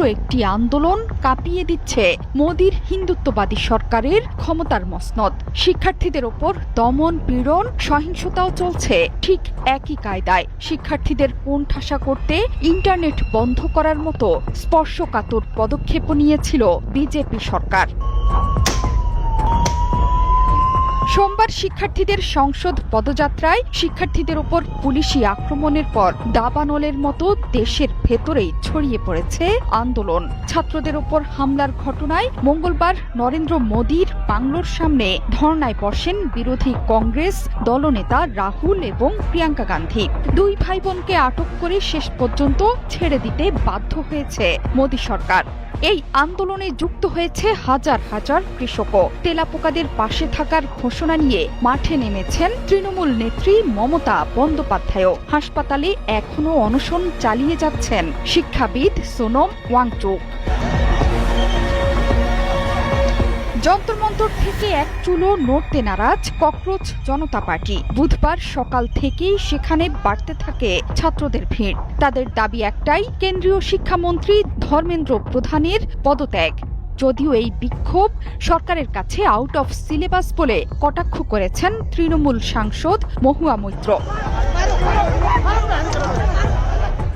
একটি আন্দোলন কাঁপিয়ে দিচ্ছে মোদির হিন্দুত্ববাদী সরকারের ক্ষমতার মসনদ। শিক্ষার্থীদের ওপর দমন পীড়ন সহিংসতাও চলছে ঠিক একই কায়দায়। শিক্ষার্থীদের কোণঠাসা করতে ইন্টারনেট বন্ধ করার মতো স্পর্শকাতর পদক্ষেপও নিয়েছিল বিজেপি সরকার। সোমবার শিক্ষার্থীদের সংসদ পদযাত্রায় শিক্ষার্থীদের ওপর পুলিশি আক্রমণের পর দাবানলের মতো দেশের ভেতরেই ছড়িয়ে পড়েছে আন্দোলন। ছাত্রদের ওপর হামলার ঘটনায় মঙ্গলবার নরেন্দ্র মোদির বাংলোর সামনে ধর্নায় বসেন বিরোধী কংগ্রেস দলনেতা রাহুল এবং প্রিয়াঙ্কা গান্ধী। দুই ভাই বোনকে আটক করে শেষ পর্যন্ত ছেড়ে দিতে বাধ্য হয়েছে মোদি সরকার। এই আন্দোলনে যুক্ত হয়েছে হাজার হাজার কৃষকও। তেলাপোকাদের পাশে থাকার ঘোষণা নিয়ে মাঠে নেমেছেন তৃণমূল নেত্রী মমতা বন্দ্যোপাধ্যায়ও। হাসপাতালে এখনও অনশন চালিয়ে যাচ্ছেন শিক্ষাবিদ সোনম ওয়াংচুক। যন্তর-মন্তর থেকে এক চুলো নড়তে নারাজ ককরোচ জনতা পার্টি। বুধবার সকাল থেকেই সেখানে বাড়তে থাকে ছাত্রদের ভিড়। তাদের দাবি একটাই, কেন্দ্রীয় শিক্ষামন্ত্রী ধর্মেন্দ্র প্রধানের পদত্যাগ। যদিও এই বিক্ষোভ সরকারের কাছে আউট অফ সিলেবাস বলে কটাক্ষ করেছেন তৃণমূল সাংসদ মহুয়া মৈত্র।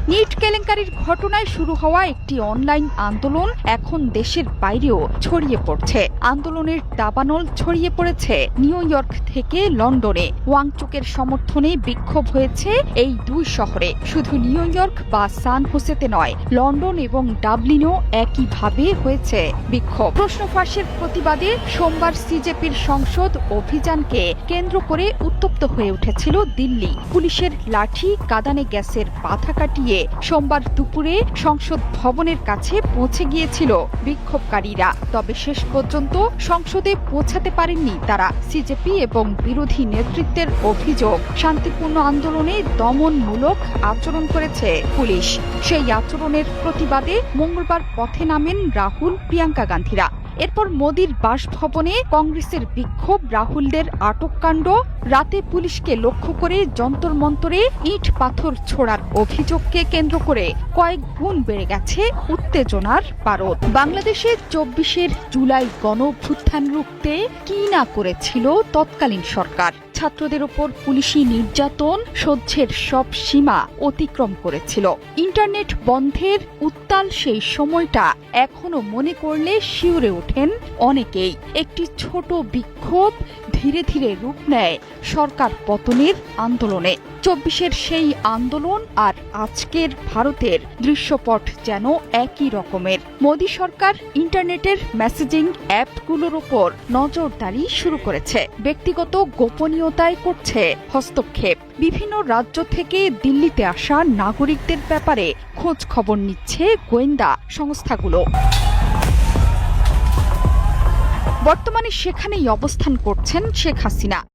নিট কেলেঙ্কারির ঘটনায় শুরু হওয়া একটি অনলাইন আন্দোলন এখন দেশের বাইরেও ছড়িয়ে পড়ছে। আন্দোলনের দাবানল ছড়িয়ে পড়েছে নিউ ইয়র্ক থেকে লন্ডনে। ওয়াংচুকের সমর্থনে বিক্ষোভ হয়েছে এই দুই শহরে। শুধু নিউ ইয়র্ক বা সান হোসেতে নয়, লন্ডন এবং ডাবলিনেও একইভাবে হয়েছে বিক্ষোভ। প্রশ্ন ফাঁসের প্রতিবাদে সোমবার সিজেপির সংসদ অভিযানকে কেন্দ্র করে উত্তপ্ত হয়ে উঠেছিল দিল্লি। পুলিশের লাঠি কাঁদানে গ্যাসের বাধা কাটিয়ে সোমবার দুপুরে সংসদ ভবনের কাছে পৌঁছে গিয়েছিল বিক্ষোভকারীরা। তবে শেষ পর্যন্ত সংসদে পৌঁছাতে পারেননি তারা। সিজেপি এবং বিরোধী নেতৃত্বের অভিযোগ, শান্তিপূর্ণ আন্দোলনে দমনমূলক আচরণ করেছে পুলিশ। সেই আচরণের প্রতিবাদে মঙ্গলবার পথে নামেন রাহুল প্রিয়াঙ্কা গান্ধীরা। এরপর মোদির বাসভবনে কংগ্রেসের বিক্ষোভ, রাহুলদের আটককাণ্ড, রাতে পুলিশকে লক্ষ্য করে যন্তর মন্তরে ইট পাথর ছোড়ার অভিযোগকে কেন্দ্র করে কয়েক গুণ বেড়ে গেছে উত্তেজনার পারদ। বাংলাদেশে ২৪ জুলাই গণঅভ্যুত্থান রুখতে কি না করেছিল তৎকালীন সরকার। ছাত্রদের ওপর পুলিশি নির্যাতন সহ্যের সব সীমা অতিক্রম করেছিল। ইন্টারনেট বন্ধের উত্তাল সেই সময়টা এখনো মনে করলে শিউরে ওঠেন অনেকেই। একটি ছোট বিক্ষোভ ধীরে ধীরে রূপ নেয় সরকার পতনের আন্দোলনে। ২৪ সেই আন্দোলন আর আজকের ভারতের দৃশ্যপট যেন একই রকমের। মোদি সরকার ইন্টারনেটের মেসেজিং অ্যাপগুলোর ওপর নজরদারি শুরু করেছে। ব্যক্তিগত গোপনীয়তায় করছে হস্তক্ষেপ। বিভিন্ন রাজ্য থেকে দিল্লিতে আসা নাগরিকদের ব্যাপারে খোঁজ খবর নিচ্ছে গোয়েন্দা সংস্থাগুলো। বর্তমানে সেখানেই অবস্থান করছেন শেখ হাসিনা।